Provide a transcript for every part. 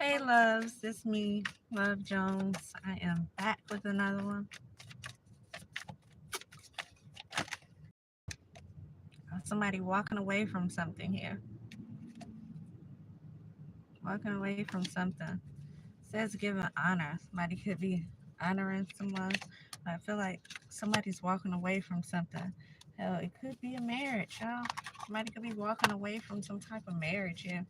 Hey loves, it's me, Love Jones. I am back with another one. Somebody walking away from something here. Walking away from something. It says giving honor. Somebody could be honoring someone. I feel like somebody's walking away from something. Hell, it could be a marriage, y'all. Somebody could be walking away from some type of marriage here.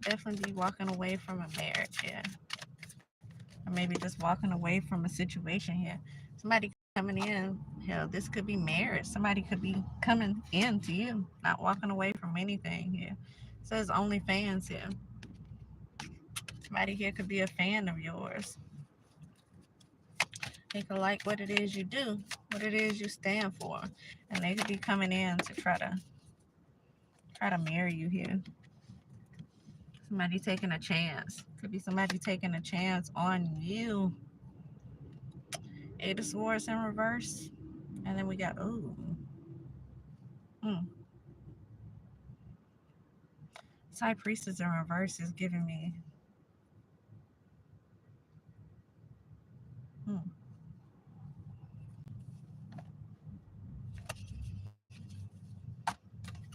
Definitely be walking away from a marriage here. Or maybe just walking away from a situation here. Somebody coming in, hell, this could be marriage. Somebody could be coming in to you, not walking away from anything here. It says only fans here. Somebody here could be a fan of yours. They could like what it is you do, what it is you stand for, and they could be coming in to try to marry you here. Somebody taking a chance. Could be somebody taking a chance on you. Eight of Swords in reverse. And then we got, ooh. Hmm. High Priestess in reverse is giving me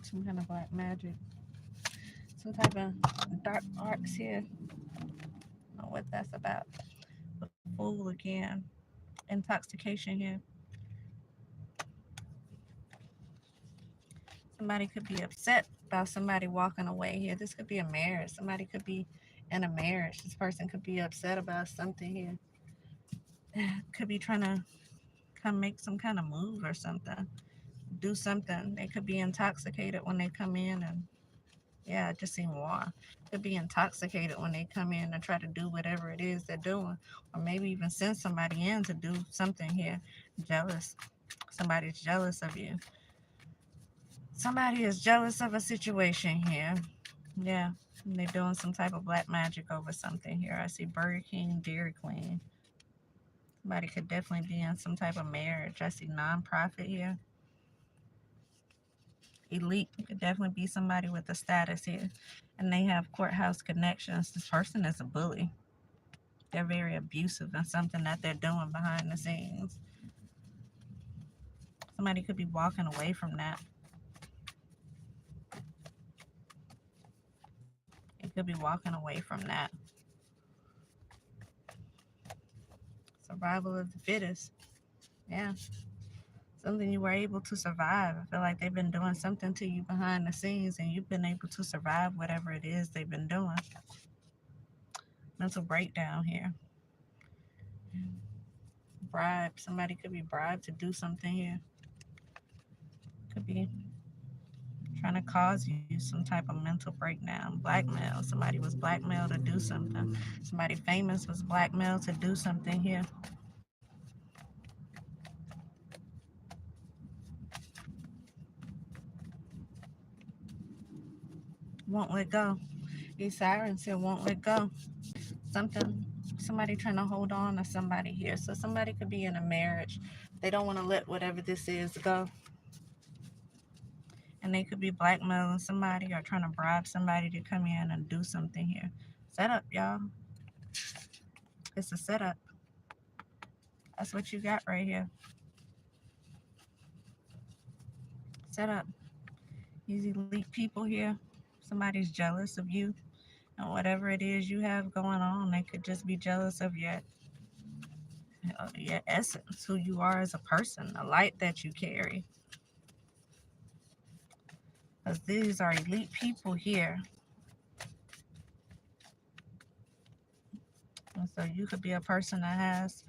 some kind of black magic. Some type of dark arts here. I don't know what that's about. The Fool again. Intoxication here. Somebody could be upset about somebody walking away here. This could be a marriage. Somebody could be in a marriage. This person could be upset about something here. Could be trying to come make some kind of move or something. Do something. They could be intoxicated when they come in, and yeah, it just seen war. Could be intoxicated when they come in and try to do whatever it is they're doing, or maybe even send somebody in to do something here. Jealous. Somebody's jealous of you. Somebody is jealous of a situation here. Yeah, they're doing some type of black magic over something here. I see Burger King, Dairy Queen. Somebody could definitely be in some type of marriage. I see nonprofit here. Elite could definitely be somebody with a status here, and they have courthouse connections. This person is a bully. They're very abusive in something that they're doing behind the scenes. Somebody could be walking away from that. They could be walking away from that. Survival of the fittest. Yeah. Something you were able to survive. I feel like they've been doing something to you behind the scenes and you've been able to survive whatever it is they've been doing. Mental breakdown here. Bribe. Somebody could be bribed to do something here. Could be trying to cause you some type of mental breakdown. Blackmail. Somebody was blackmailed to do something. Somebody famous was blackmailed to do something here. Won't let go. These sirens here won't let go. Somebody trying to hold on to somebody here. So somebody could be in a marriage. They don't want to let whatever this is go. And they could be blackmailing somebody or trying to bribe somebody to come in and do something here. Setup, y'all. It's a setup. That's what you got right here. Setup. These elite people here. Somebody's jealous of you. And whatever it is you have going on, they could just be jealous of your essence, who you are as a person, the light that you carry. Because these are elite people here. And so you could be a person that has,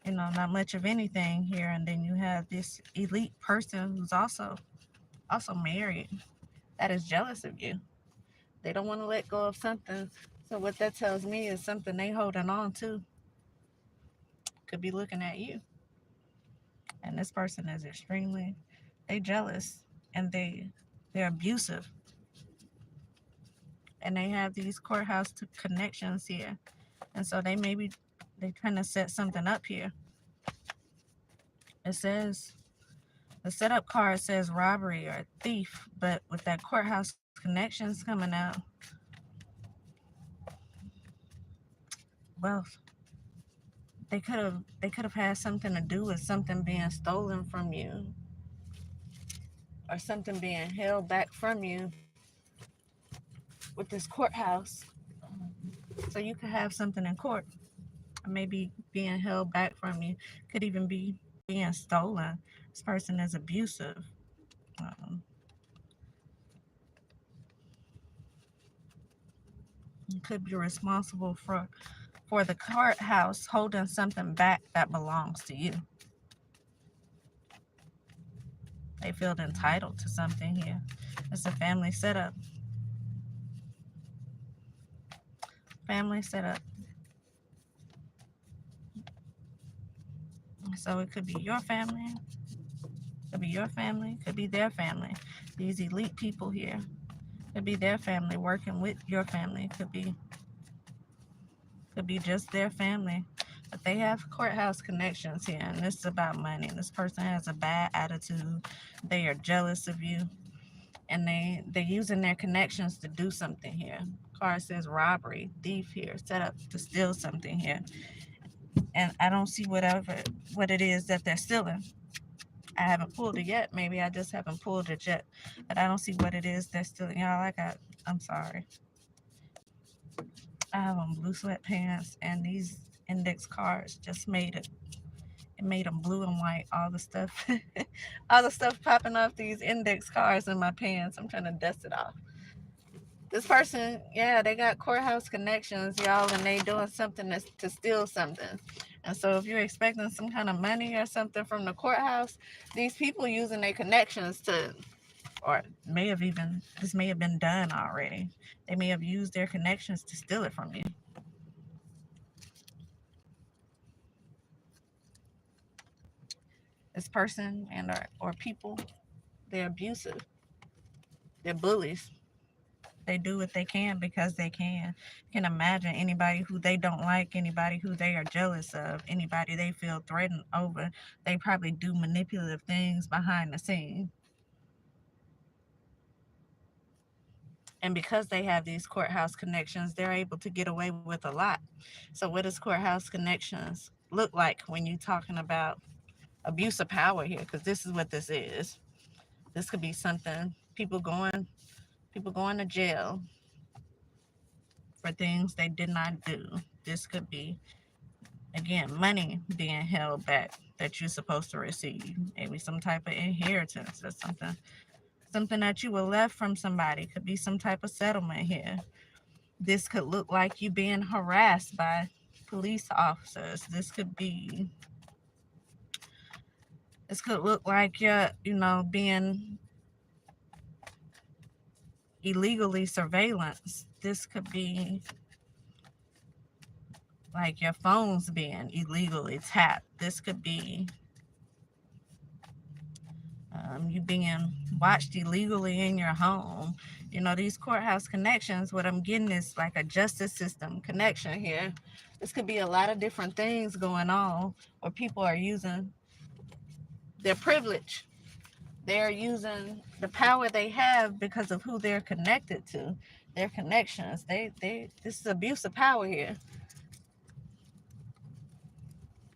not much of anything here, and then you have this elite person who's also married that is jealous of you. They don't want to let go of something. So what that tells me is something they holding on to could be looking at you. And this person is they jealous, and they're abusive. And they have these courthouse connections here. And so they trying to set something up here. It says, the setup card says robbery or thief, but with that courthouse connections coming out. Wealth. They could have had something to do with something being stolen from you, or something being held back from you with this courthouse. So you could have something in court, or maybe being held back from you. Could even be being stolen. This person is abusive. Um, you could be responsible for the courthouse holding something back that belongs to you. They feel entitled to something here. It's a family setup. Family setup. So it could be your family. Could be your family. Could be their family. These elite people here. Could be their family working with your family. Could be just their family. But they have courthouse connections here, and this is about money. This person has a bad attitude. They are jealous of you, and they're using their connections to do something here. Card says robbery, thief here, set up to steal something here. And I don't see what it is that they're stealing. I haven't pulled it yet. Maybe I just haven't pulled it yet. But I don't see what it is they're stealing. Y'all, I'm sorry. I have on blue sweatpants, and these index cards just made it. It made them blue and white. All the stuff, all the stuff popping off these index cards in my pants. I'm trying to dust it off. This person, yeah, they got courthouse connections, y'all, and they doing something to steal something. And so if you're expecting some kind of money or something from the courthouse, these people using their connections to, or this may have been done already. They may have used their connections to steal it from you. This person or people, they're abusive. They're bullies. They do what they can because they can. You can imagine anybody who they don't like, anybody who they are jealous of, anybody they feel threatened over. They probably do manipulative things behind the scene. And because they have these courthouse connections, they're able to get away with a lot. So what does courthouse connections look like when you're talking about abuse of power here? Because this is what this is. This could be something, people going to jail for things they did not do. This could be, again, money being held back that you're supposed to receive. Maybe some type of inheritance or something that you were left from somebody. Could be some type of settlement here. This could look like you being harassed by police officers. This could look like you're, being illegally surveillance. This could be like your phone's being illegally tapped. This could be you being watched illegally in your home. These courthouse connections, what I'm getting is like a justice system connection here. This could be a lot of different things going on where people are using their privilege. They're using the power they have because of who they're connected to, their connections. This is abuse of power here.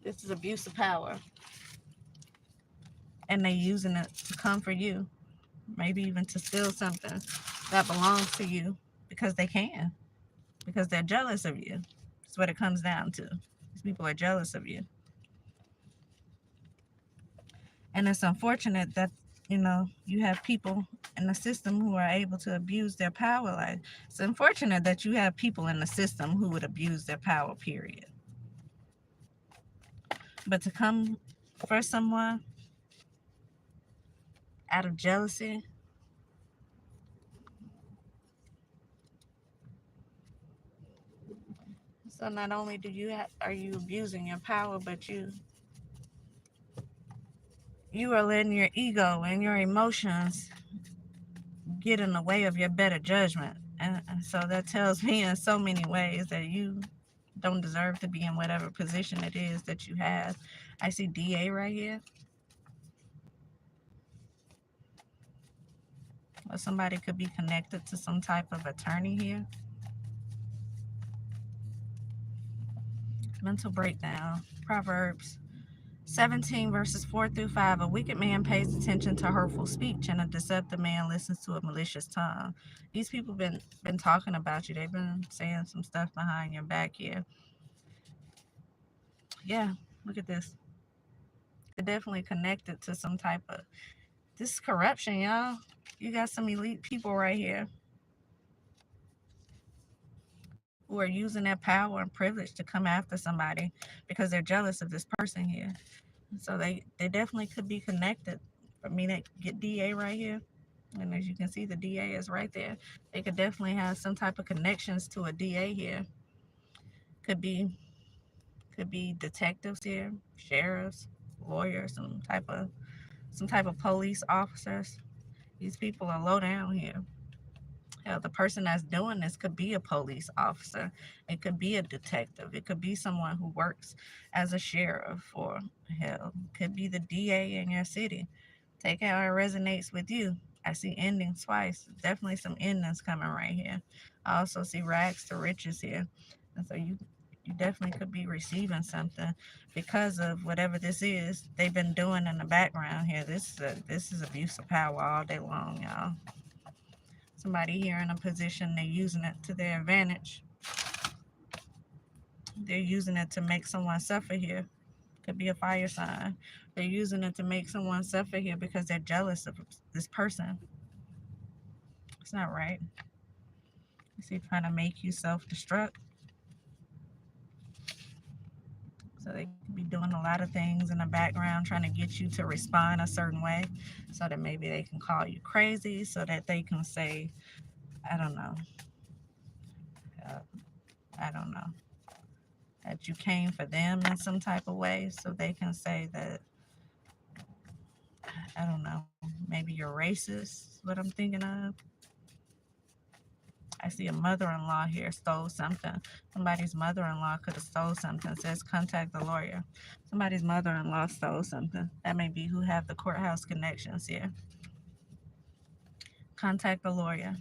This is abuse of power. And they using it to come for you. Maybe even to steal something that belongs to you because they can. Because they're jealous of you. That's what it comes down to. These people are jealous of you. And it's unfortunate that, you have people in the system who are able to abuse their power. Like, it's unfortunate that you have people in the system who would abuse their power, period. But to come for someone out of jealousy, so not only are you abusing your power, but you are letting your ego and your emotions get in the way of your better judgment. And so that tells me in so many ways that you don't deserve to be in whatever position it is that you have. I see DA right here. Or somebody could be connected to some type of attorney here. Mental breakdown. Proverbs 17 verses 4 through 5. A wicked man pays attention to hurtful speech, and a deceptive man listens to a malicious tongue. These people been talking about you. They've been saying some stuff behind your back here. Yeah, look at this. They're definitely connected to some type of, this is corruption, y'all. You got some elite people right here who are using their power and privilege to come after somebody because they're jealous of this person here. So they definitely could be connected. For me to get DA right here, and as you can see, the DA is right there. They could definitely have some type of connections to a DA here. Could be detectives here, sheriffs, lawyers, some type of police officers. These people are low down here. Hell, the person that's doing this could be a police officer. It could be a detective. It could be someone who works as a sheriff, or hell, could be the DA in your city. Take how it resonates with you. I see endings twice. Definitely some endings coming right here. I also see rags to riches here. And so you definitely could be receiving something because of whatever this is they've been doing in the background here. This is abuse of power all day long, y'all. Somebody here in a position, they're using it to their advantage. They're using it to make someone suffer here. Could be a fire sign. They're using it to make someone suffer here because they're jealous of this person. It's not right. You see, trying to make you self-destruct. So they could be doing a lot of things in the background, trying to get you to respond a certain way, so that maybe they can call you crazy, so that they can say, I don't know, uh, I don't know, that you came for them in some type of way, so they can say that, I don't know, maybe you're racist, what I'm thinking of. I see a mother-in-law here stole something. Somebody's mother-in-law could have stole something. It says contact the lawyer. Somebody's mother-in-law stole something. That may be who have the courthouse connections here. Contact the lawyer.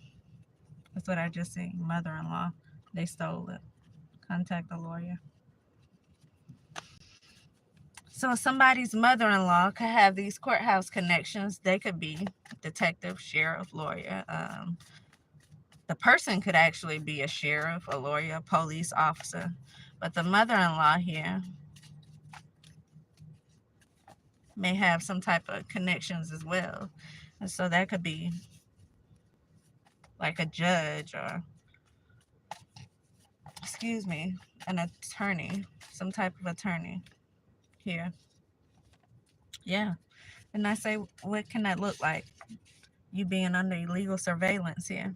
That's what I just seen. Mother-in-law. They stole it. Contact the lawyer. So somebody's mother-in-law could have these courthouse connections. They could be detective, sheriff, lawyer. The person could actually be a sheriff, a lawyer, a police officer. But the mother-in-law here may have some type of connections as well. And so that could be like a judge, or, excuse me, an attorney, some type of attorney here. Yeah. And I say, what can that look like? You being under illegal surveillance here,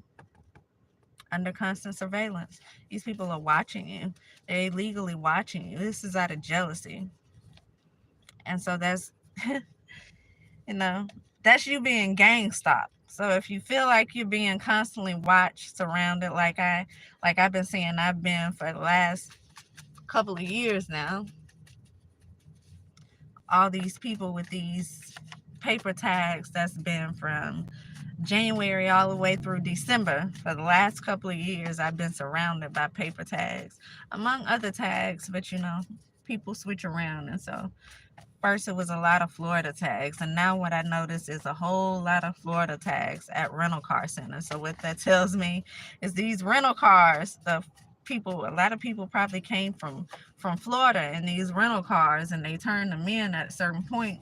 under constant surveillance. These people are watching you. They're illegally watching you. This is out of jealousy. And so that's, you know, that's you being gang stalked. So if you feel like you're being constantly watched, surrounded, like I've been saying I've been for the last couple of years now, all these people with these paper tags that's been from January all the way through December. For the last couple of years, I've been surrounded by paper tags, among other tags, but you know, people switch around. And so first it was a lot of Florida tags, and now what I notice is a whole lot of Florida tags at rental car centers. So what that tells me is these rental cars, a lot of people probably came from Florida in these rental cars, and they turned them in at a certain point.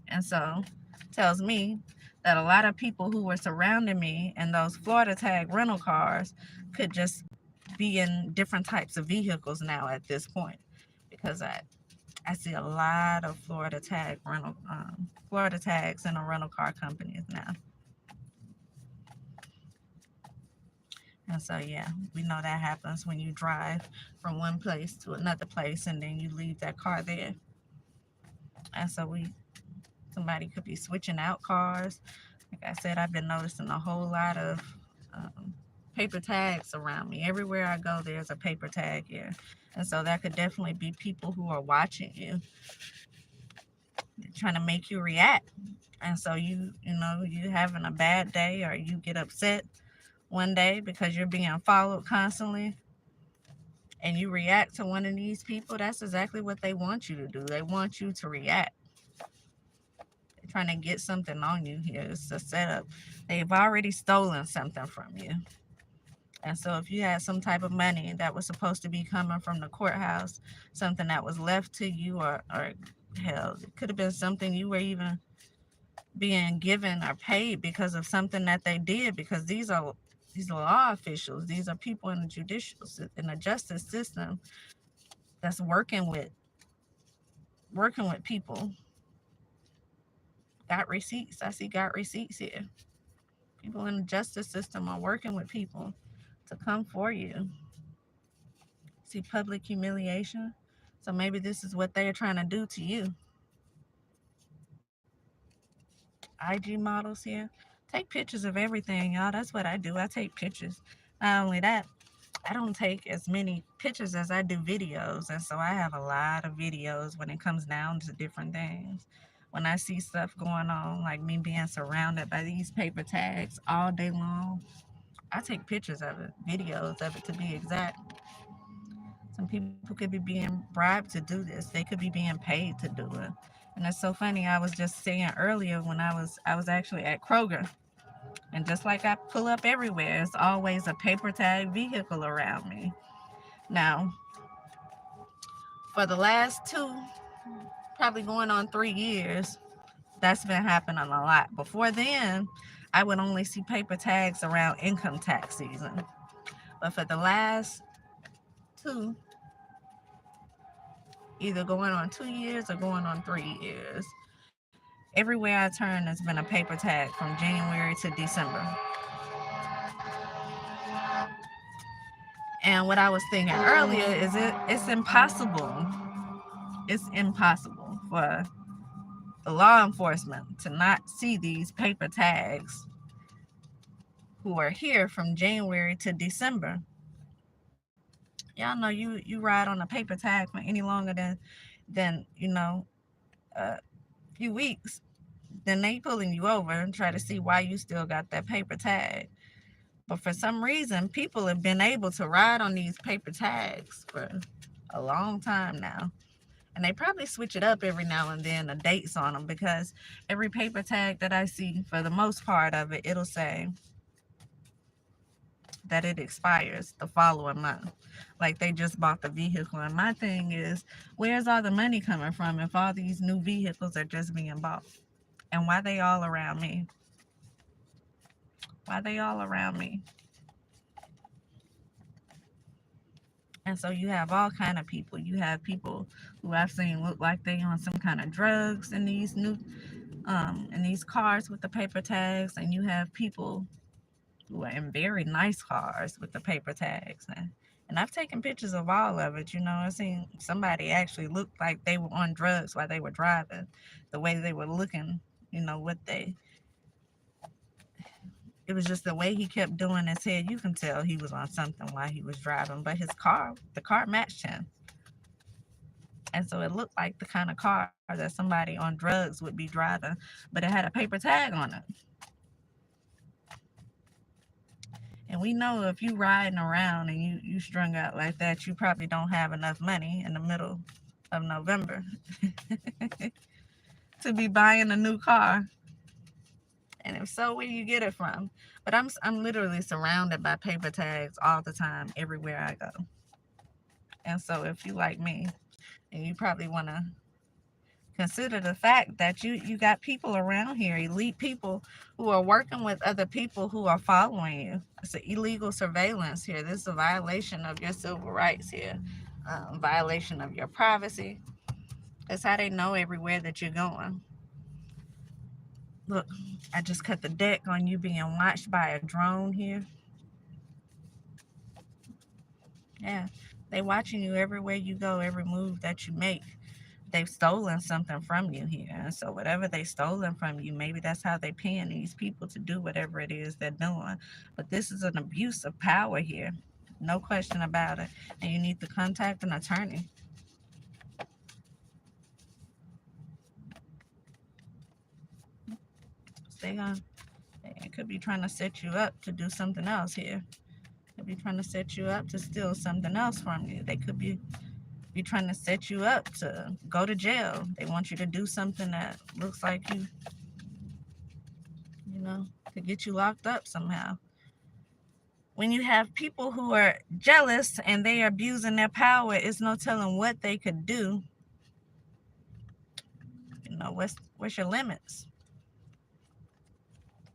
And so it tells me that a lot of people who were surrounding me in those Florida tag rental cars could just be in different types of vehicles now at this point, because I see a lot of Florida tags in the rental car companies now. And so, yeah, we know that happens when you drive from one place to another place and then you leave that car there. And so somebody could be switching out cars. Like I said, I've been noticing a whole lot of paper tags around me. Everywhere I go, there's a paper tag here. And so that could definitely be people who are watching you. They're trying to make you react. And so you having a bad day, or you get upset one day because you're being followed constantly, and you react to one of these people. That's exactly what they want you to do. They want you to react. They're trying to get something on you here. It's a setup. They've already stolen something from you. And so if you had some type of money that was supposed to be coming from the courthouse, something that was left to you, or hell, it could have been something you were even being given or paid because of something that they did, because these are law officials. These are people in the in the justice system that's working with people. Got receipts. I see got receipts here. People in the justice system are working with people to come for you. See public humiliation. So maybe this is what they're trying to do to you. IG models here. Take pictures of everything, y'all. That's what I do. I take pictures. Not only that, I don't take as many pictures as I do videos. And so I have a lot of videos when it comes down to different things. When I see stuff going on, like me being surrounded by these paper tags all day long, I take pictures of it, videos of it to be exact. Some people could be being bribed to do this. They could be being paid to do it. And it's so funny. I was just saying earlier when I was actually at Kroger, and just like I pull up everywhere, it's always a paper tag vehicle around me. Now, for the last two, probably going on 3 years, that's been happening a lot. Before then, I would only see paper tags around income tax season. But for the last two, either going on 2 years or going on 3 years, everywhere I turn, there's been a paper tag from January to December. And what I was thinking earlier is it's impossible. It's impossible for the law enforcement to not see these paper tags who are here from January to December. Y'all know you ride on a paper tag for any longer than a few weeks, then they pulling you over and try to see why you still got that paper tag. But for some reason, people have been able to ride on these paper tags for a long time now. And they probably switch it up every now and then, the dates on them, because every paper tag that I see, for the most part of it, it'll say that it expires the following month. Like they just bought the vehicle. And my thing is, where's all the money coming from if all these new vehicles are just being bought? And why they all around me? Why they all around me? And so you have all kind of people. You have people who I've seen look like they on some kind of drugs in these cars with the paper tags, and you have people who are in very nice cars with the paper tags. And I've taken pictures of all of it. I've seen somebody actually look like they were on drugs while they were driving. The way they were looking, what they it was just the way he kept doing his head. You can tell he was on something while he was driving, but the car matched him. And so it looked like the kind of car that somebody on drugs would be driving, but it had a paper tag on it. And we know if you riding around and you strung out like that, you probably don't have enough money in the middle of November to be buying a new car. And if so, where you get it from? But I'm literally surrounded by paper tags all the time, everywhere I go. And so if you like me, and you probably want to consider the fact that you got people around here, elite people who are working with other people who are following you. It's an illegal surveillance here. This is a violation of your civil rights here, violation of your privacy. That's how they know everywhere that you're going. Look, I just cut the deck on you being watched by a drone here. Yeah, they watching you everywhere you go, every move that you make. They've stolen something from you here. And so whatever they stolen from you, maybe that's how they paying these people to do whatever it is they're doing. But this is an abuse of power here. No question about it. And you need to contact an attorney. It could be trying to set you up to do something else here. Could be trying to set you up to steal something else from you. They could be trying to set you up to go to jail. They want you to do something that looks like you know, to get you locked up somehow. When you have people who are jealous and they are abusing their power, it's no telling what they could do. You know, what's your limits?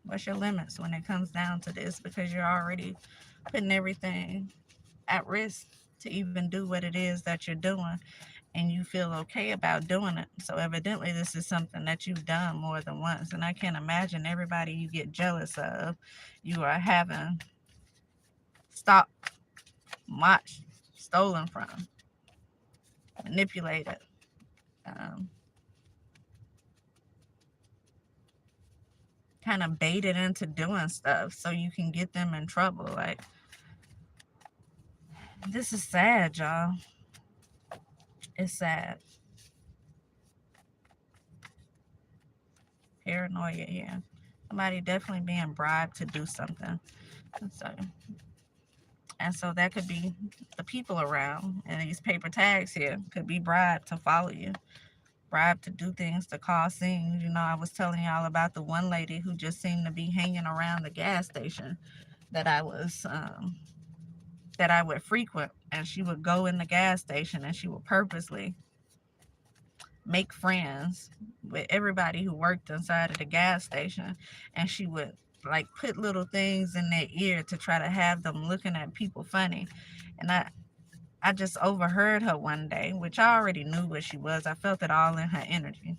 What's your limits when it comes down to this? Because you're already putting everything at risk to even do what it is that you're doing, and you feel okay about doing it. So evidently this is something that you've done more than once, and I can't imagine everybody you get jealous of, you are having stopped, watched, stolen from, manipulated, um, kind of baited into doing stuff so you can get them in trouble. Like, this is sad, y'all. It's sad. Paranoia, yeah. Somebody definitely being bribed to do something. And so that could be the people around, and these paper tags here could be bribed to follow you, bribed to do things, to cause scenes. You know, I was telling y'all about the one lady who just seemed to be hanging around the gas station that I would frequent, and she would go in the gas station and she would purposely make friends with everybody who worked inside of the gas station, and she would like put little things in their ear to try to have them looking at people funny. And I just overheard her one day, which I already knew what she was. I felt it all in her energy.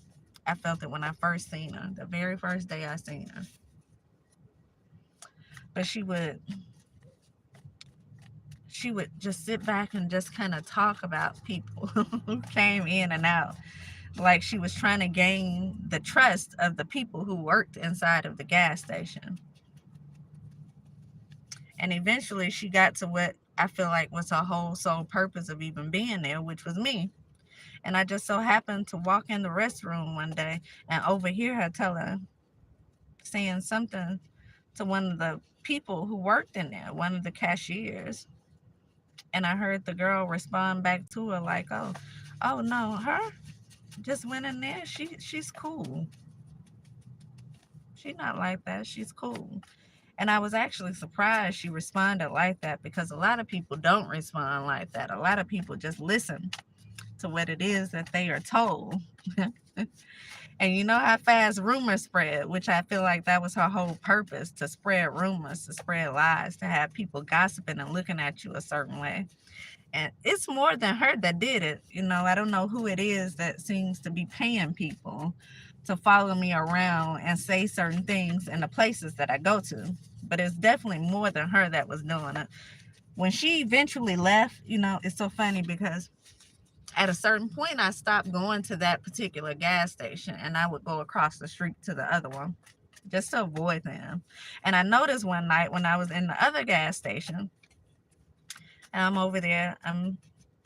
I felt it when I first seen her, the very first day I seen her. But she would just sit back and just kind of talk about people who came in and out, like she was trying to gain the trust of the people who worked inside of the gas station. And eventually she got to what I feel like was her whole sole purpose of even being there, which was me. And I just so happened to walk in the restroom one day and overhear her saying something to one of the people who worked in there, one of the cashiers. And I heard the girl respond back to her like, oh no, her just went in there. She's cool. She's not like that. She's cool. And I was actually surprised she responded like that, because a lot of people don't respond like that. A lot of people just listen to what it is that they are told. And you know how fast rumors spread, which I feel like that was her whole purpose, to spread rumors, to spread lies, to have people gossiping and looking at you a certain way. And it's more than her that did it. You know, I don't know who it is that seems to be paying people to follow me around and say certain things in the places that I go to. But it's definitely more than her that was doing it. When she eventually left, you know, it's so funny because at a certain point I stopped going to that particular gas station and I would go across the street to the other one just to avoid them. And I noticed one night when I was in the other gas station, and I'm over there, I'm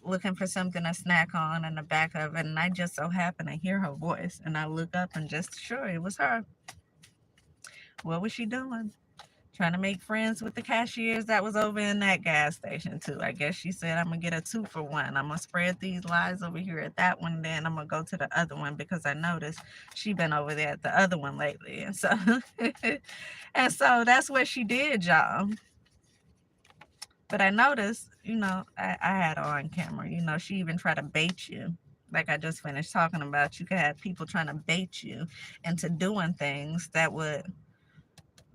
looking for something to snack on in the back of it, and I just so happen to hear her voice, and I look up and just sure it was her. What was she doing? Trying to make friends with the cashiers that was over in that gas station too. I guess she said, I'm gonna get a 2-for-1. I'm gonna spread these lies over here at that one, then I'm gonna go to the other one, because I noticed she been over there at the other one lately. And so and so that's what she did, y'all. But I noticed, you know, I had her on camera. You know, she even tried to bait you. Like I just finished talking about, you could have people trying to bait you into doing things that would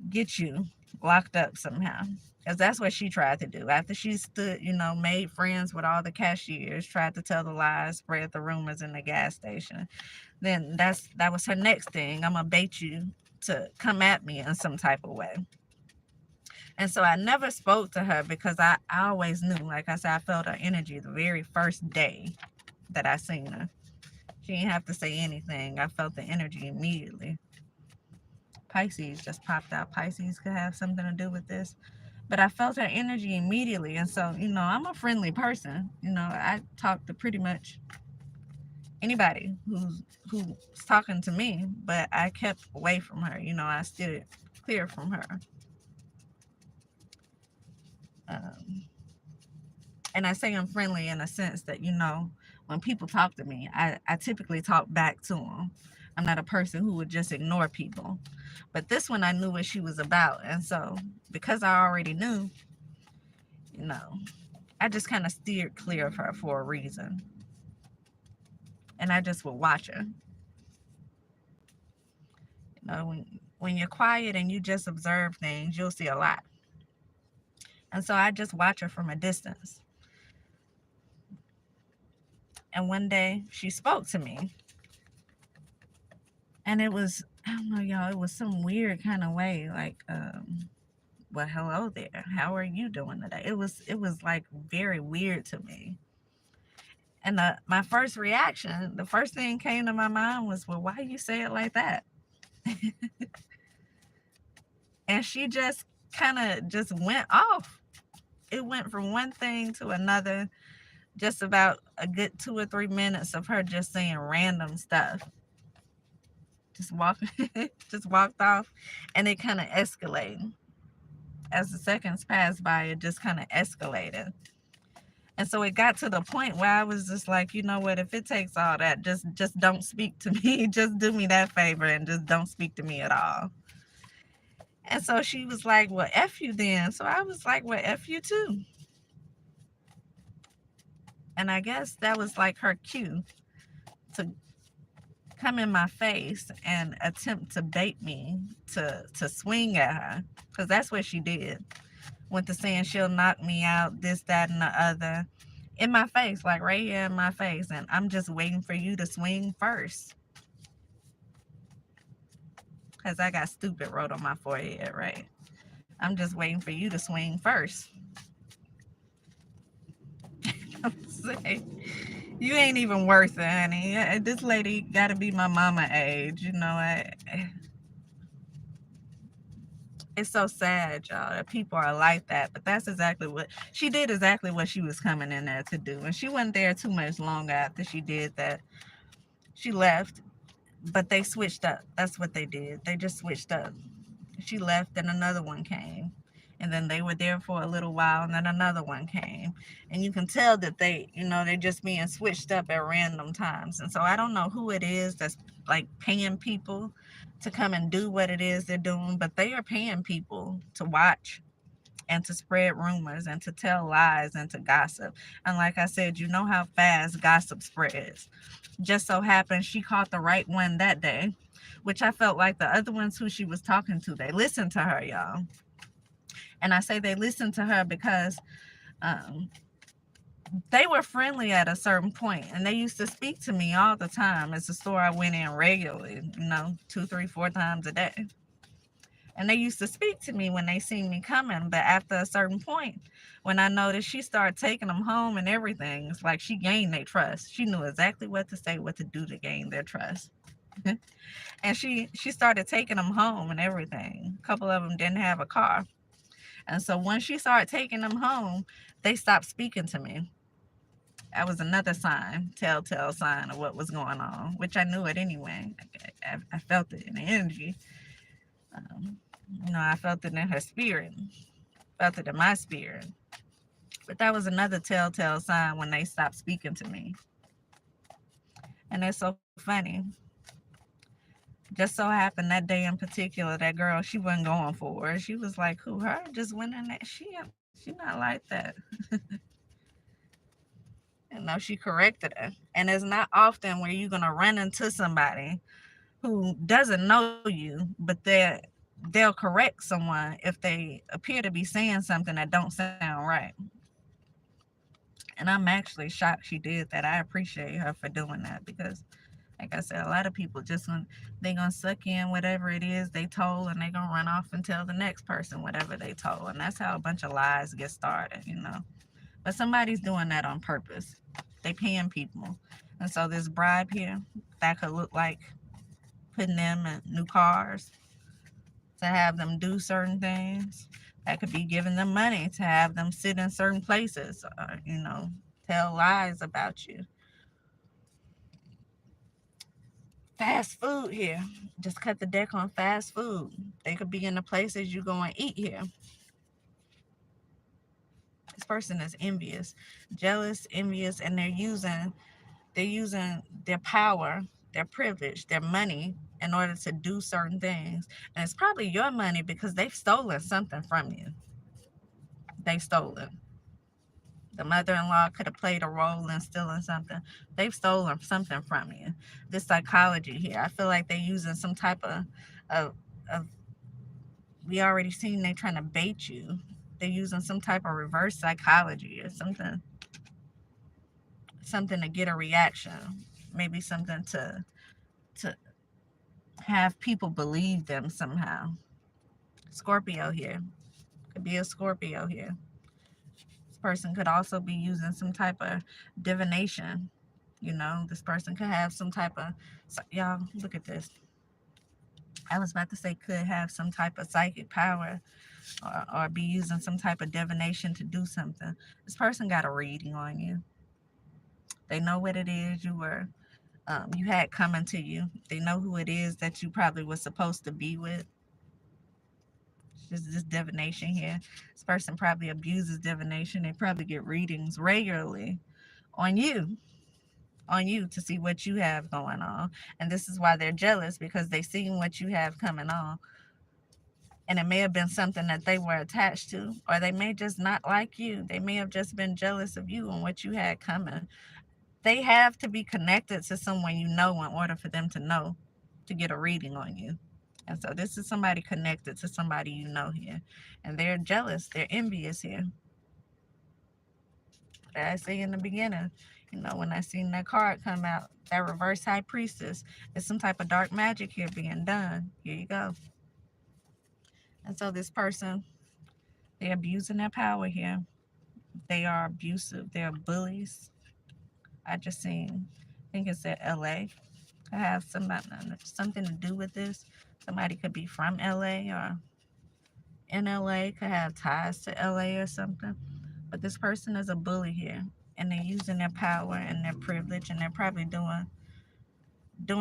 get you locked up somehow. Because that's what she tried to do. After she stood, you know, made friends with all the cashiers, tried to tell the lies, spread the rumors in the gas station, then that was her next thing. I'm going to bait you to come at me in some type of way. And so I never spoke to her because I always knew, like I said, I felt her energy the very first day that I seen her. She didn't have to say anything. I felt the energy immediately. Pisces just popped out. Pisces could have something to do with this. But I felt her energy immediately. And so, you know, I'm a friendly person. You know, I talk to pretty much anybody who's talking to me, but I kept away from her. I steered clear from her. Um, and I say I'm friendly in a sense that, when people talk to me, I typically talk back to them. I'm not a person who would just ignore people. But this one, I knew what she was about. And so, because I already knew, you know, I just kind of steered clear of her for a reason. And I just would watch her. When you're quiet and you just observe things, you'll see a lot. And so I just watch her from a distance. And one day she spoke to me. And it was, I don't know, y'all, it was some weird kind of way. Like, well, hello there. How are you doing today? It was like very weird to me. And my first reaction, the first thing came to my mind was, well, why you say it like that? And she just kind of just went off. It went from one thing to another, just about a good 2 or 3 minutes of her just saying random stuff. Just walk, just walked off, and it kind of escalated. As the seconds passed by, it just kind of escalated. And so it got to the point where I was just like, you know what, if it takes all that, just don't speak to me. Just do me that favor and just don't speak to me at all. And so she was like, well, F you then. So I was like, well, F you too. And I guess that was like her cue to come in my face and attempt to bait me to swing at her. Because that's what she did. Went to saying she'll knock me out, this, that, and the other. In my face, like right here in my face. And I'm just waiting for you to swing first. Because I got stupid wrote on my forehead, right? I'm just waiting for you to swing first. I'm saying, you ain't even worth it, honey. This lady got to be my mama age. It's so sad, y'all, that people are like that. But that's exactly what she did, exactly what she was coming in there to do. And she wasn't there too much longer after she did that. She left, but they switched up. That's what they did. They just switched up. She left and another one came. And then they were there for a little while and then another one came. And you can tell that they're just being switched up at random times. And so I don't know who it is that's like paying people to come and do what it is they're doing, but they are paying people to watch and to spread rumors and to tell lies and to gossip. And like I said, you know how fast gossip spreads. Just so happened she caught the right one that day, which I felt like the other ones who she was talking to, they listened to her, y'all. And I say they listened to her because um, they were friendly at a certain point, and they used to speak to me all the time. It's a store I went in regularly, 2, 3, 4 times a day. And they used to speak to me when they seen me coming. But after a certain point, when I noticed she started taking them home and everything, it's like she gained their trust. She knew exactly what to say, what to do to gain their trust. And she started taking them home and everything. A couple of them didn't have a car. And so once she started taking them home, they stopped speaking to me. That was another sign, telltale sign of what was going on, which I knew it anyway. I felt it in the energy. Um, I felt it in her spirit, felt it in my spirit. But that was another telltale sign when they stopped speaking to me. And it's so funny. Just so happened that day in particular, that girl, she wasn't going for it. She was like, who, her? Just went in there. She not like that. She corrected her. And it's not often where you're going to run into somebody who doesn't know you, but they'll correct someone if they appear to be saying something that don't sound right. And I'm actually shocked she did that. I appreciate her for doing that because, like I said, a lot of people they're going to suck in whatever it is they told, and they're going to run off and tell the next person whatever they told. And that's how a bunch of lies get started. But somebody's doing that on purpose. They paying people. And so this bribe here, that could look like putting them in new cars, to have them do certain things. That could be giving them money to have them sit in certain places, tell lies about you. Fast food here. Just cut the deck on fast food. They could be in the places you go and eat here. This person is envious, jealous, envious, and they're using their power, their privilege, their money in order to do certain things. And it's probably your money because they've stolen something from you. They stole it. The mother-in-law could have played a role in stealing something. They've stolen something from you. This psychology here, I feel like they're using some type of, of we already seen they trying to bait you. They're using some type of reverse psychology or something to get a reaction. Maybe something to have people believe them somehow. Scorpio here. Could be a Scorpio here. This person could also be using some type of divination. This person could have some type of, y'all, look at this. I was about to say could have some type of psychic power, or be using some type of divination to do something. This person got a reading on you. They know what it is you had coming to you. They know who it is that you probably was supposed to be with. This divination here. This person probably abuses divination. They probably get readings regularly on you to see what you have going on. And this is why they're jealous, because they seen what you have coming on. And it may have been something that they were attached to, or they may just not like you. They may have just been jealous of you and what you had coming. They have to be connected to someone in order for them to get a reading on you. And so this is somebody connected to somebody here. And they're jealous. They're envious here. Like I say in the beginning, when I seen that card come out, that reverse high priestess, it's some type of dark magic here being done. Here you go. And so this person, they're abusing their power here. They are abusive. They're bullies. I think it's at LA. I have something to do with this. Somebody could be from LA or in LA, could have ties to LA or something. But this person is a bully here, and they're using their power and their privilege, and they're probably doing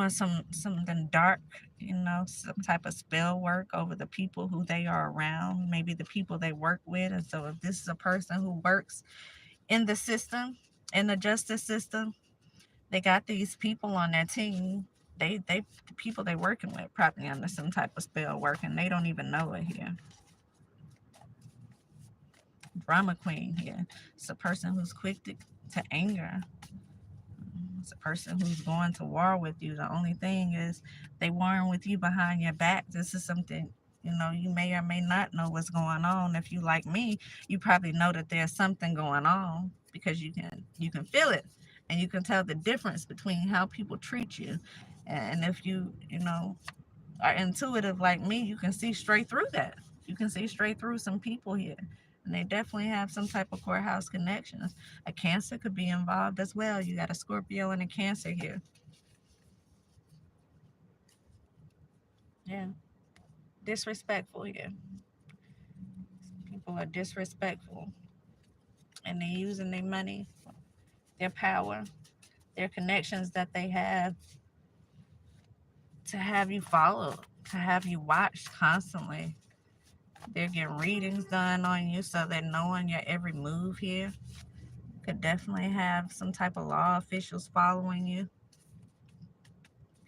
something dark, some type of spell work over the people who they are around, maybe the people they work with. And so if this is a person who works in the system, in the justice system, they got these people on their team. The people they're working with probably under some type of spell work, and they don't even know it here. Drama queen here. It's a person who's quick to anger. It's a person who's going to war with you. The only thing is they warring with you behind your back. This is something, you may or may not know what's going on. If you like me, you probably know that there's something going on, because you can feel it, and you can tell the difference between how people treat you. And if you are intuitive like me, you can see straight through that. You can see straight through some people here. And they definitely have some type of courthouse connections. A Cancer could be involved as well. You got a Scorpio and a Cancer here. Yeah. Disrespectful here. People are disrespectful. And they're using their money, their power, their connections that they have to have you followed, to have you watched constantly. They're getting readings done on you, so they're knowing your every move here. Could definitely have some type of law officials following you,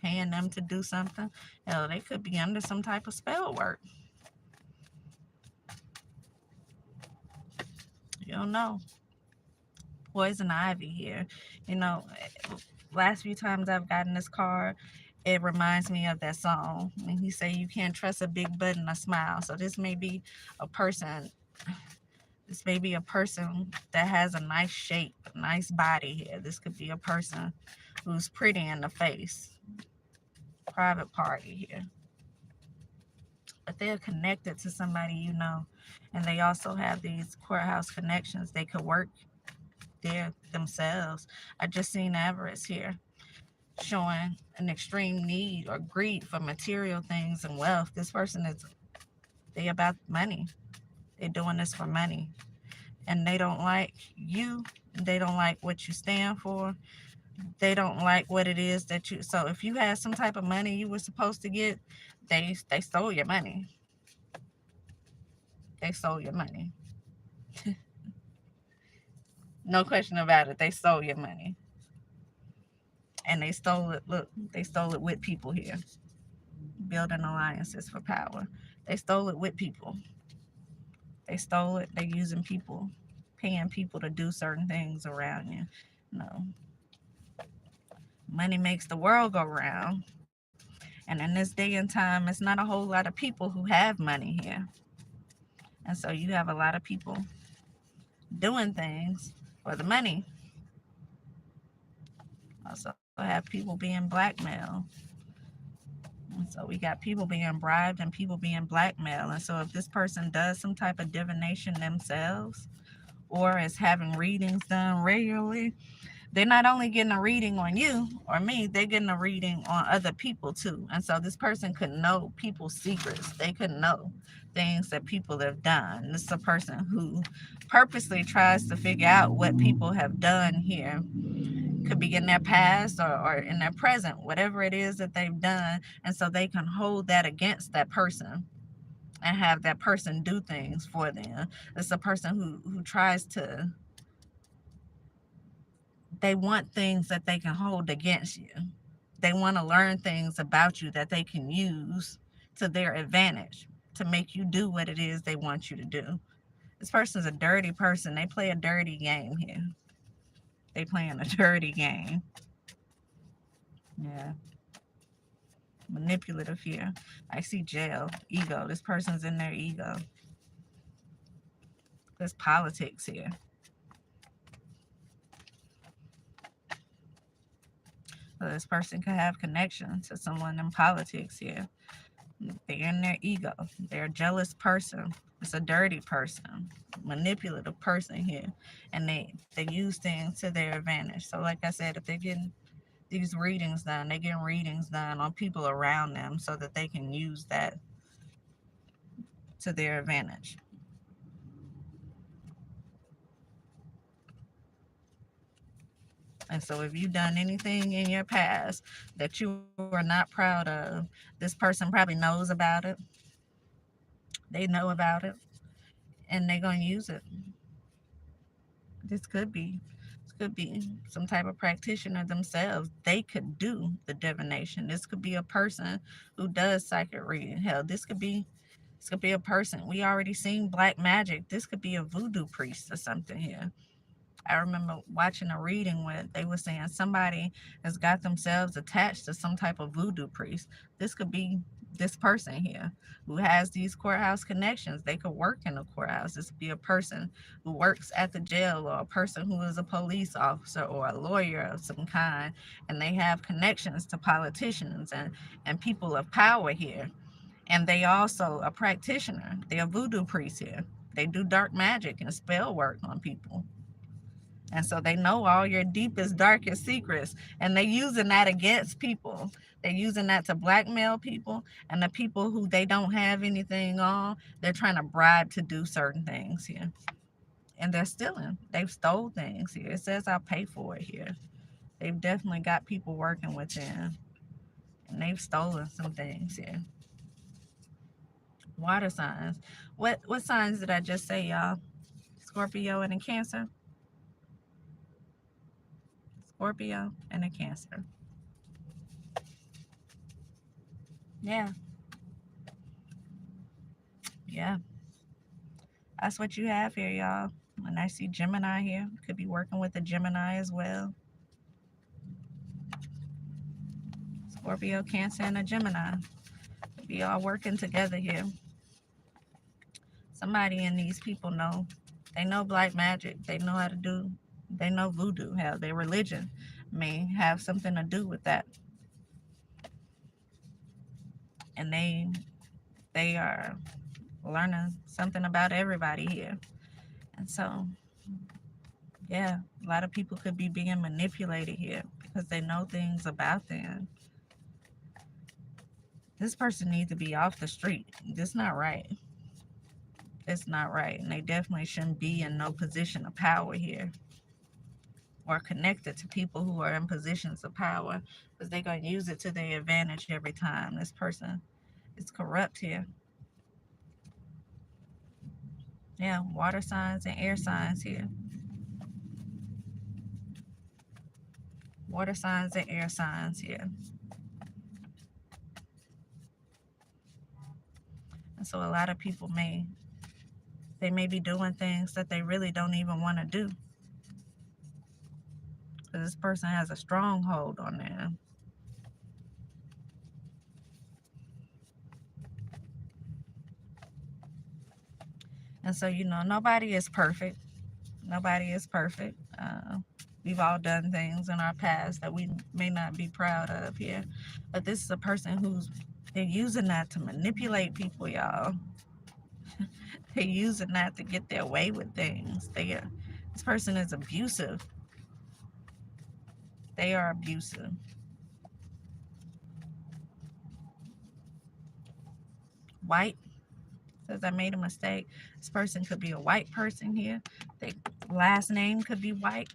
paying them to do something. Hell, they could be under some type of spell work. You don't know. Poison ivy here. Last few times I've gotten this card, it reminds me of that song. When he say you can't trust a big butt and a smile. So this may be a person. This may be a person that has a nice shape, a nice body here. This could be a person who's pretty in the face. Private party here. But they're connected to somebody and they also have these courthouse connections. They could work there themselves. I just seen avarice here, showing an extreme need or greed for material things and wealth. This person they about money. They're doing this for money. And they don't like you. They don't like what you stand for. They don't like what it is that you, so if you had some type of money you were supposed to get, they stole your money. They stole your money. No question about it. They stole your money. And they stole it, look, they stole it with people here. Building alliances for power. They stole it with people. They stole it. They're using people, paying people to do certain things around you. No. Money makes the world go round. And in this day and time, it's not a whole lot of people who have money here. And so you have a lot of people doing things for the money. Also have people being blackmailed. And so we got people being bribed and people being blackmailed. And so if this person does some type of divination themselves or is having readings done regularly, they're not only getting a reading on you or me, they're getting a reading on other people too. And so this person could know people's secrets. They could know things that people have done. This is a person who purposely tries to figure out what people have done here. Could be in their past or in their present, whatever it is that they've done. And so they can hold that against that person and have that person do things for them. It's a person who tries to, they want things that they can hold against you. They want to learn things about you that they can use to their advantage to make you do what it is they want you to do. This person's a dirty person. They play a dirty game here. They playing a dirty game. Yeah. Manipulative here. I see jail. Ego. This person's in their ego. There's politics here. So this person could have connection to someone in politics here. They're in their ego. They're a jealous person. It's a dirty person, manipulative person here. And they use things to their advantage. So like I said, if they're getting these readings done, they're getting readings done on people around them so that they can use that to their advantage. And so if you've done anything in your past that you are not proud of, this person probably knows about it. They know about it and they're going to use it. This could be. This could be some type of practitioner themselves. They could do the divination. This could be a person who does psychic reading. Hell, this could be a person. We already seen black magic. This could be a voodoo priest or something here. I remember watching a reading where they were saying somebody has got themselves attached to some type of voodoo priest. This could be this person here who has these courthouse connections. They could work in the courthouse. This could be a person who works at the jail or a person who is a police officer or a lawyer of some kind, and they have connections to politicians and people of power here. And they also a practitioner. They're a voodoo priest here. They do dark magic and spell work on people. And so they know all your deepest, darkest secrets. And they're using that against people. They're using that to blackmail people. And the people who they don't have anything on, they're trying to bribe to do certain things here. And they're stealing. They've stole things here. It says I'll pay for it here. They've definitely got people working with them. And they've stolen some things here. Water signs. What signs did I just say, y'all? Scorpio and a Cancer? Scorpio and a Cancer. Yeah. Yeah. That's what you have here, y'all. And I see Gemini here. Could be working with a Gemini as well. Scorpio, Cancer, and a Gemini. Could be all working together here. Somebody in these people know. They know black magic. They know how to do. They know voodoo. Hell, their religion may have something to do with that. And they are learning something about everybody here. And so, yeah, a lot of people could be being manipulated here because they know things about them. This person needs to be off the street. This not right. It's not right. And they definitely shouldn't be in no position of power here. or connected to people who are in positions of power, because they're going to use it to their advantage every time. This person is corrupt here. Yeah, water signs and air signs here. Water signs and air signs here. And so a lot of people they may be doing things that they really don't even want to do, because this person has a stronghold on them. And so, nobody is perfect. Nobody is perfect. We've all done things in our past that we may not be proud of here. But this is a person they're using that to manipulate people, y'all. They're using that to get their way with things. This person is abusive. They are abusive. White says I made a mistake. This person could be a white person here. Their last name could be white,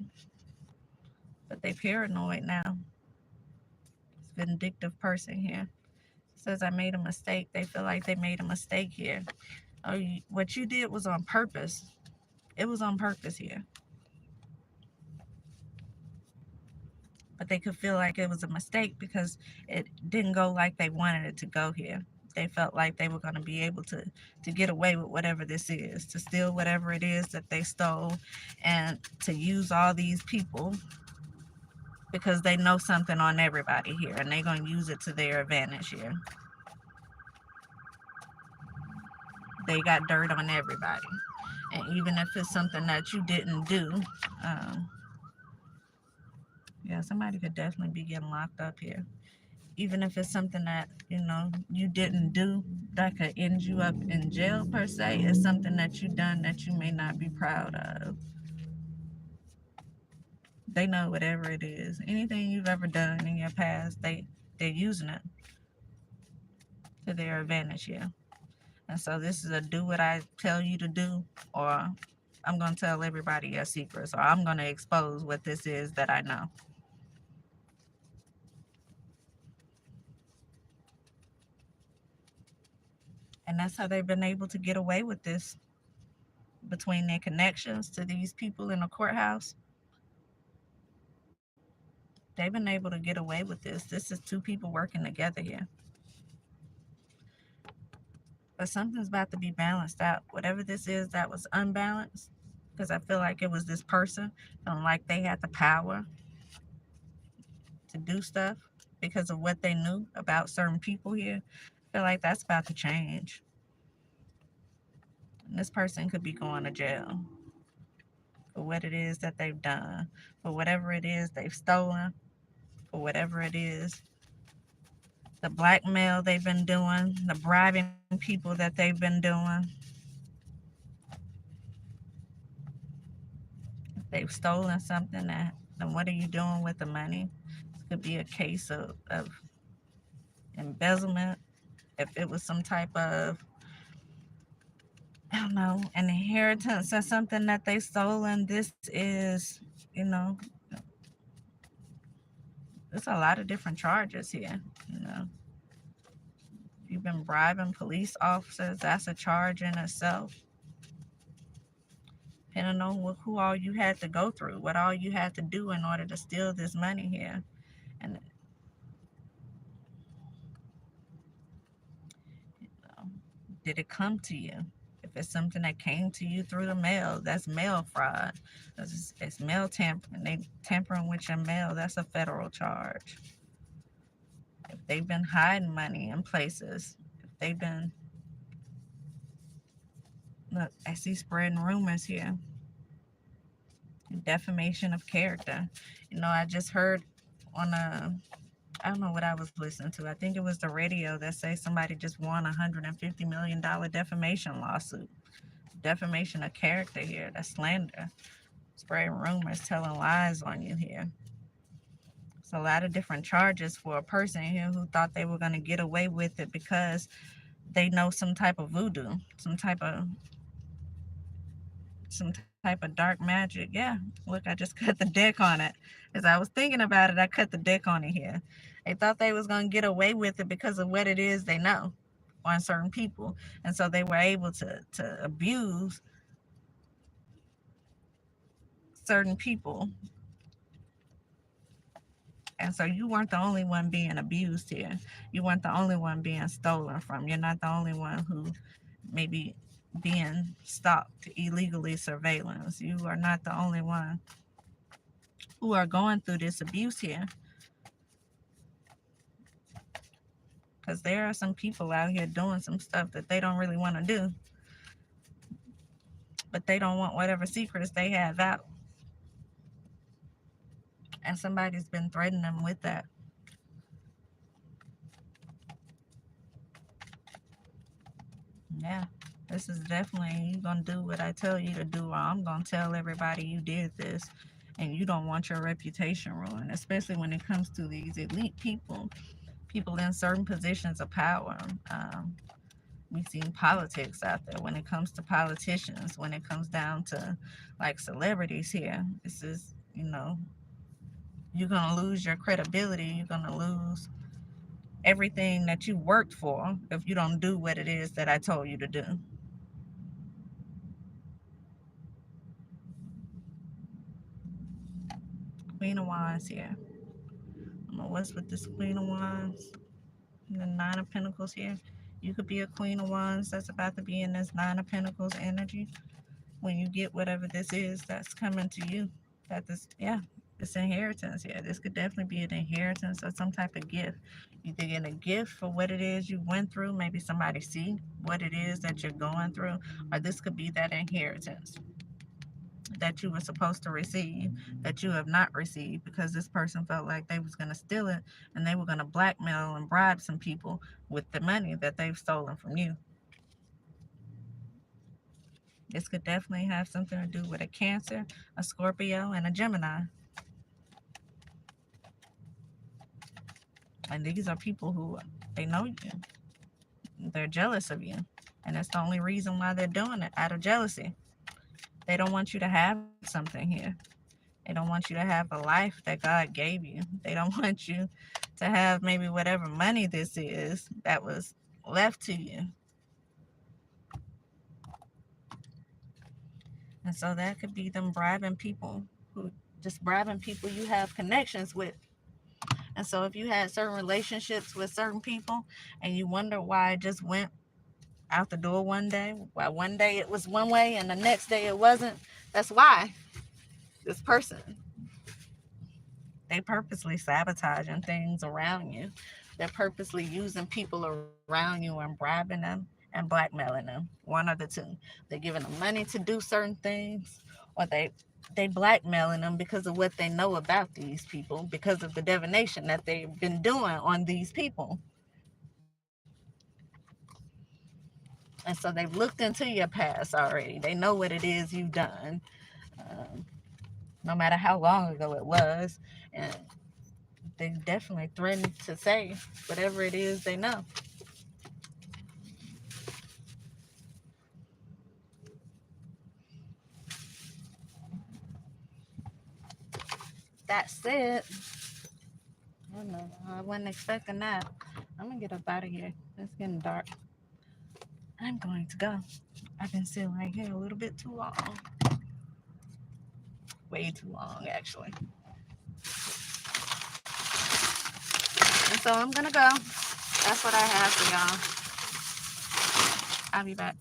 but they paranoid now. It's a vindictive person here. Says I made a mistake. They feel like they made a mistake here. Oh, what you did was on purpose. It was on purpose here. But they could feel like it was a mistake because it didn't go like they wanted it to go here. They felt like they were going to be able to get away with whatever this is, to steal whatever it is that they stole, and to use all these people because they know something on everybody here, and they're going to use it to their advantage here. They got dirt on everybody. And even if it's something that you didn't do, um, yeah, somebody could definitely be getting locked up here. Even if it's something that, you didn't do that could end you up in jail per se, it's something that you done that you may not be proud of. They know whatever it is. Anything you've ever done in your past, they're using it to their advantage here. And so this is a do what I tell you to do, or I'm going to tell everybody your secrets, or I'm going to expose what this is that I know. And that's how they've been able to get away with this, between their connections to these people in the courthouse. They've been able to get away with this. This is two people working together here. But something's about to be balanced out. Whatever this is that was unbalanced, because I feel like it was this person feeling like they had the power to do stuff because of what they knew about certain people here. I feel like that's about to change. And this person could be going to jail for what it is that they've done, for whatever it is they've stolen, for whatever it is, the blackmail they've been doing, the bribing people that they've been doing. If they've stolen something, then what are you doing with the money? This could be a case of embezzlement. If it was some type of, I don't know, an inheritance or something that they stolen, this is, there's a lot of different charges here. If you've been bribing police officers, that's a charge in itself. Depending on who all you had to go through, what all you had to do in order to steal this money here. And did it come to you? If it's something that came to you through the mail, that's mail fraud. It's mail tampering. They tampering with your mail. That's a federal charge. If they've been hiding money in places, if they've been, look, I see spreading rumors here. Defamation of character. I just heard on I don't know what I was listening to. I think it was the radio that say somebody just won $150 million defamation lawsuit. Defamation of character here. That's slander. Spreading rumors, telling lies on you here. It's a lot of different charges for a person here who thought they were going to get away with it because they know some type of voodoo, some type of type of dark magic. Yeah, look, I just cut the deck on it. As I was thinking about it, I cut the deck on it here. They thought they was going to get away with it because of what it is they know on certain people. And so they were able to abuse certain people. And so you weren't the only one being abused here. You weren't the only one being stolen from. You're not the only one who maybe being stalked, illegally surveillance. You are not the only one who are going through this abuse here. Because there are some people out here doing some stuff that they don't really want to do. But they don't want whatever secrets they have out. And somebody's been threatening them with that. Yeah. This is definitely, you going to do what I tell you to do, or I'm going to tell everybody you did this. And you don't want your reputation ruined, especially when it comes to these elite people, people in certain positions of power. We've seen politics out there. When it comes to politicians, when it comes down to like celebrities here, this is, you're going to lose your credibility. You're going to lose everything that you worked for if you don't do what it is that I told you to do. Queen of Wands here. I don't know what's with this Queen of Wands. The Nine of Pentacles here. You could be a Queen of Wands that's about to be in this Nine of Pentacles energy when you get whatever this is that's coming to you. That this, yeah, it's inheritance here. This could definitely be an inheritance or some type of gift. You either get a gift for what it is you went through. Maybe somebody see what it is that you're going through. Or this could be that inheritance that you were supposed to receive that you have not received because this person felt like they was going to steal it and they were going to blackmail and bribe some people with the money that they've stolen from you. This could definitely have something to do with a Cancer, a Scorpio, and a Gemini. And these are people who, they know you. They're jealous of you. And that's the only reason why they're doing it, out of jealousy. They don't want you to have something here. They don't want you to have a life that God gave you. They don't want you to have maybe whatever money this is that was left to you. And so that could be them bribing people, who just bribing people you have connections with. And so if you had certain relationships with certain people and you wonder why it just went out the door one day, why one day it was one way and the next day it wasn't, that's why this person, they purposely sabotaging things around you. They're purposely using people around you and bribing them and blackmailing them. One of the two. They're giving them money to do certain things, or they blackmailing them because of what they know about these people, because of the divination that they've been doing on these people. And so they've looked into your past already. They know what it is you've done, um, no matter how long ago it was. And they definitely threaten to say whatever it is they know. That said, I don't know, I wasn't expecting that. I'm gonna get up out of here. It's getting dark. I'm going to go. I've been sitting right here a little bit too long. Way too long, actually. And so I'm gonna go. That's what I have for y'all. I'll be back.